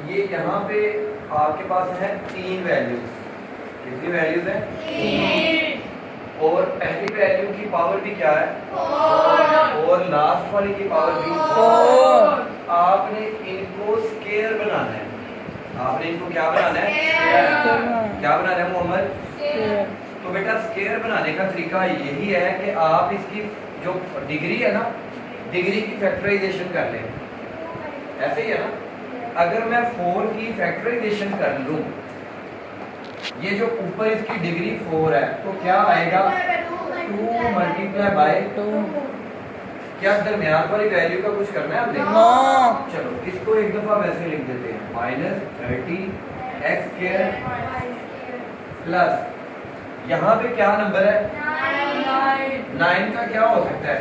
ये यहाँ पे आपके पास है 3 वैल्यूज। कितनी वैल्यूज हैं? 3। और पहली वैल्यू की पावर भी क्या है? 4। और लास्ट वाली की पावर भी 4। आपने इनको स्केयर बनाना है। आपने इनको क्या बनाना है? क्या बनाना है मोहम्मद? तो बेटा स्केयर बनाने का तरीका यही है कि आप इसकी जो डिग्री है ना, डिग्री की फैक्टराइजेशन कर लें। ऐसे ही है ना, अगर मैं 4 की फैक्टराइजेशन कर लूं, ये जो ऊपर इसकी डिग्री 4 है तो क्या आएगा? 2 मल्टीप्लाई बाय 2। क्या दरमियान वाली वैल्यू का कुछ करना है आपने? चलो इसको एक दफा वैसे लिख देते हैं, -30x² प्लस यहाँ पे क्या नंबर है? 9 का क्या हो सकता है?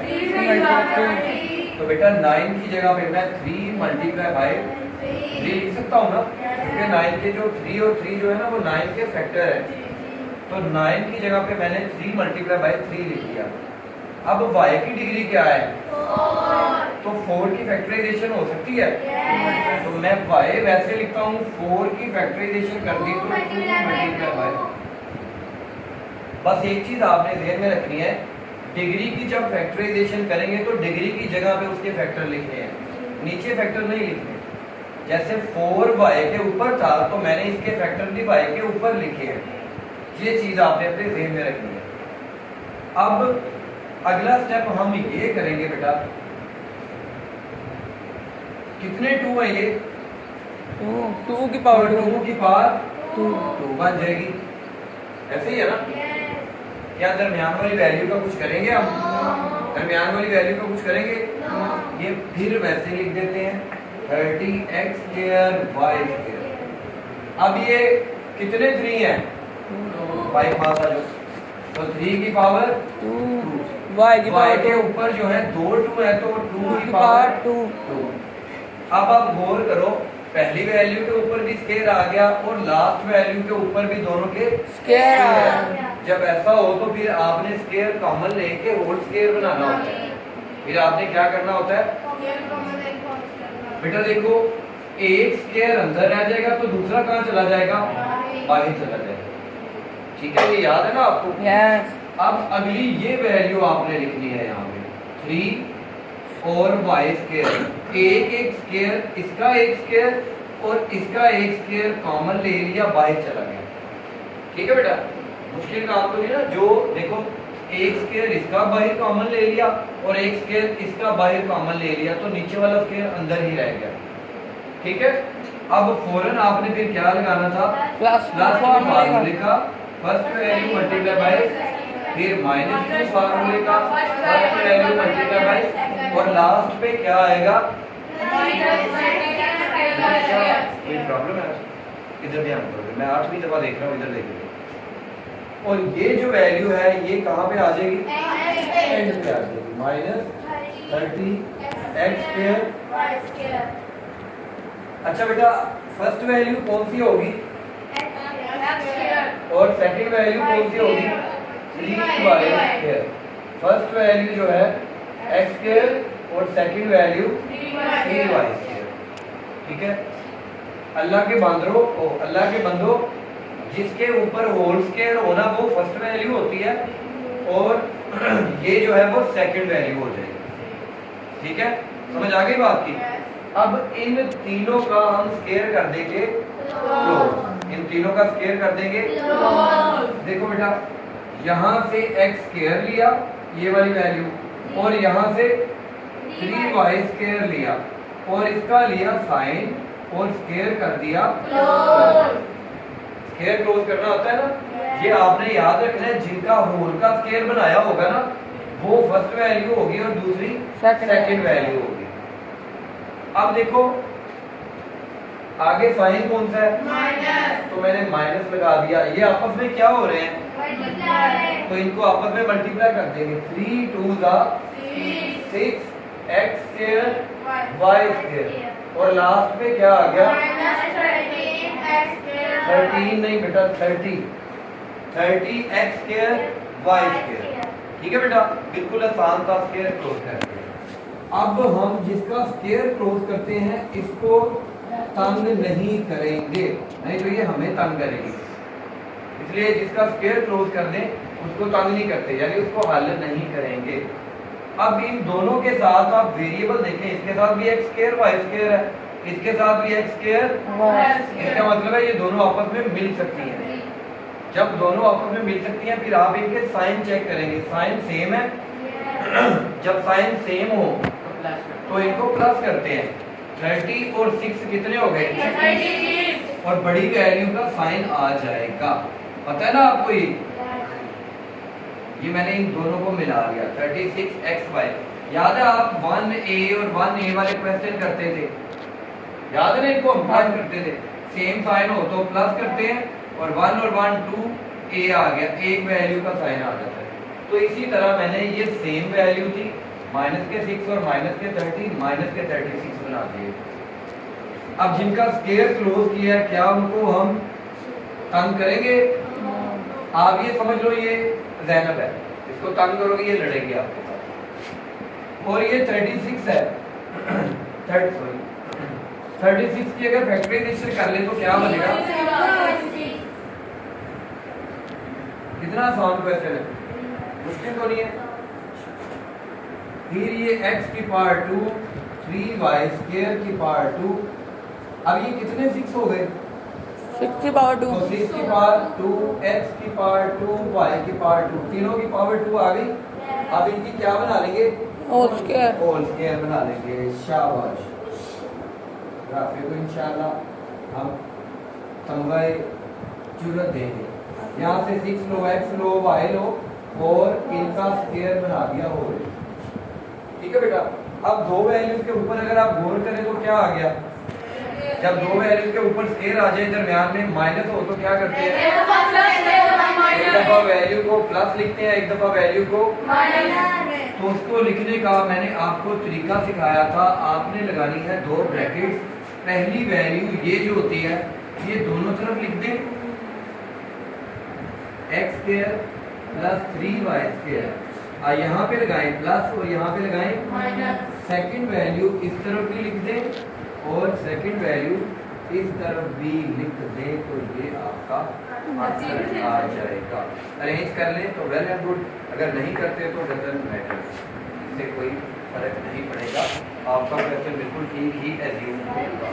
तो बेटा 9 की जगह पे मैं 3 मल्टीप्लाई बाय 3 लिख सकता हूँ ना, क्योंकि 9 के जो 3 और 3 जो है ना वो 9 के फैक्टर है। तो 9 की जगह पे मैंने 3 मल्टीप्लाई बाय 3 लिख दिया। अब y की डिग्री क्या है? 4। तो 4 की फैक्टराइजेशन हो सकती है? तो मैं y वैसे लिखता हूँ, 4 की फैक्टराइजेशन कर दी तो 2 मल्टीप्लाई बाय। बस एक चीज आपने ध्यान में रखनी है, डिग्री की जब फैक्टराइजेशन करेंगे तो डिग्री की जगह पे उसके फैक्टर लिखने हैं, नीचे फैक्टर नहीं लिखने। जैसे 4y के ऊपर था तो मैंने इसके फैक्टर भी y के ऊपर लिखे हैं। ये चीज आपने अपने ध्यान में रखनी है। अब अगला स्टेप हम ये करेंगे बेटा, कितने 2 है ये? 2 की पावर 2 बन जाएगी। ऐसे ही है ना? क्या दरमियान वाली वैल्यू का कुछ करेंगे हम? दरमियान वाली वैल्यू का कुछ करेंगे? ये फिर वैसे लिख देते हैं, 30x² y²। अब ये कितने 3 हैं? 5 पास आ जाओ, तो 3 की पावर 2। y के ऊपर जो है 2 2 है तो 2 की पावर 2। अब आप गौर करो, पहली वैल्यू के ऊपर भी स्केयर आ गया और लास्ट वैल्यू के ऊपर भी दोनों के स्केयर आ गया। जब ऐसा हो तो फिर आपने स्केयर कॉमन लेके होल स्केयर बनाना होता है। फिर आपने क्या करना होता है? बेटा देखो, एक स्केयर अंदर रह जाएगा तो दूसरा कहाँ चला जाएगा? बाहर चला जाएगा। ठीक है, ये याद है ना आपको? अब अगली ये वैल्यू आपने लिखनी है यहाँ पे, 3 और y²। एक स्केयर, इसका एक स्केयर और इसका एक स्केयर कॉमन ले लिया, बाहर चला गया। ठीक है बेटा, मुश्किल काम तो नहीं ना। जो देखो, एक स्केयर इसका बाहर कॉमन ले लिया और एक स्केयर इसका बाहर कॉमन ले लिया, तो नीचे वाला स्केयर अंदर ही रह गया। ठीक है, अब फौरन आपने फिर क्या लगाना था? प्लस फार्मूले का फर्स्ट वैल्यू मल्टीप्लाई बाय, फिर -2 फार्मूले का फर्स्ट वैल्यू मल्टीप्लाई बाय, और लास्ट पे क्या आएगा? कोई प्रॉब्लम है? इधर ध्यान करो, मैं 8वीं दफा देख रहा हूँ, इधर देखिए। और ये जो वैल्यू है ये कहाँ पे आ जाएगी? एंड पे आ जाएगी, -30x² अच्छा बेटा, फर्स्ट वैल्यू कौन सी होगी और सेकंड वैल्यू कौन सी होगी? 3y²। फर्स्ट वैल्यू जो है x² और सेकंड वैल्यू 3y²। ठीक है, अल्लाह के बंदो, अल्लाह के बंदो, जिसके ऊपर होल स्केयर होना वो फर्स्ट वैल्यू होती है और ये जो है वो सेकंड वैल्यू हो जाएगी। ठीक है, समझ आ गई बात की? अब इन तीनों का हम स्केयर कर देंगे क्लोज। इन तीनों का स्केयर कर देंगे क्लोज। देखो बेटा, यहाँ से x² लिया, ये वाली वैल्यू, और यहाँ से 3y² लिया और इसका लिया साइन और स्केयर कर दिया क्लोज। स्केयर क्लोज करना होता है ना, ये आपने याद रखना है। जिनका होल का स्केयर बनाया होगा ना वो फर्स्ट वैल्यू होगी और दूसरी सेकंड वैल्यू होगी। अब देखो आगे साइन कौन सा है? माइनस, तो मैंने माइनस लगा दिया। ये आपस में क्या हो रहे हैं? मल्टीप्लाई। तो इनको आपस में मल्टीप्लाई कर देंगे, 3 2 6x² y², और लास्ट में क्या आ गया? 13 नहीं बेटा, 30x² y²। ठीक है बेटा, बिल्कुल आसान था स्केयर क्लोज करके। अब हम जिसका स्केयर क्लोज करते हैं इसको तंग नहीं करेंगे, नहीं तो ये हमें तंग करेंगे। इसलिए जिसका स्क्वायर क्लोज कर दें उसको तंग नहीं करते, यानी उसको हल नहीं करेंगे। अब इन दोनों के साथ आप वेरिएबल देखें, इसके साथ भी x स्क्वायर y स्क्वायर है, इसके साथ भी x स्क्वायर, इसका मतलब है ये दोनों आपस में मिल सकती हैं। जब दोनों आपस में मिल सकती हैं फिर आप इनके साइन चेक करेंगे, साइन सेम है। जब साइन सेम हो तो इनको प्लस करते हैं। 30 और 6 कितने हो गए, और बड़ी वैल्यू का साइन आ जाएगा। पता है ना आपको ये मैंने इन दोनों को मिला दिया 36xy। याद है आप 1a और 1a वाले क्वेश्चन करते थे, याद है ना, इनको हम प्लस करते थे, सेम साइन हो तो प्लस करते हैं, और 1 और 1 2a आ गया, एक वैल्यू का साइन आ जाता है। तो इसी तरह मैंने ये सेम वैल्यू थी माइनस के 6 और माइनस के 30 माइनस के 36 बना दिए। अब जिनका स्क्वायर क्लोज किया है क्या उनको हम तंग करेंगे? आप ये समझ लो ये ज़ैनब है, इसको तंग करोगे ये लड़ेगी आपके साथ। और ये 36 है 36 की अगर फैक्टराइजेशन कर ले तो क्या बनेगा? कितना आसान क्वेश्चन है, मुश्किल तो नहीं है। फिर ये x की पावर 2 3y स्क्वायर की पावर 2। अब ये कितने 6 हो गए? 6 की पावर 2, तो 6 की पावर 2 x की पावर 2 y की पावर 2, तीनों की पावर 2 आ गई। अब इनकी क्या बना लेंगे? होल स्क्वायर, होल स्क्वायर बना लेंगे। शाबाश, ग्राफे को इंशाल्लाह हम तमगा जरूरत देंगे। यहाँ से 6 लो, x लो, y लो और इनका स्क्वायर बना दिया होल। ठीक है बेटा। अब दो वैल्यूज के ऊपर अगर आप गौर करें तो क्या आ गया? जब दो वैल्यूज के ऊपर स्क्वायर आ जाए दरमियान में माइनस हो तो क्या करते हैं? एक दफा वैल्यू को प्लस लिखते हैं, एक दफा वैल्यू को माइनस। तो उसको लिखने का मैंने आपको तरीका सिखाया था। आपने लगानी है दो ब्रैकेट्स, पहली वैल्यू ये जो होती है ये दोनों तरफ लिख दें, x square plus 3y square. यहाँ पे लगाएं प्लस और यहाँ पे लगाएं माइनस। सेकंड वैल्यू इस तरफ भी लिख दें और सेकंड वैल्यू इस तरफ भी लिख दें, तो ये आपका आंसर आ जाएगा। अरेंज कर लें तो वेल एंड गुड, अगर नहीं करते तो डजंट मैटर, इससे कोई फर्क नहीं पड़ेगा। आपका क्वेश्चन बिल्कुल ठीक ही एज्यूम होगा।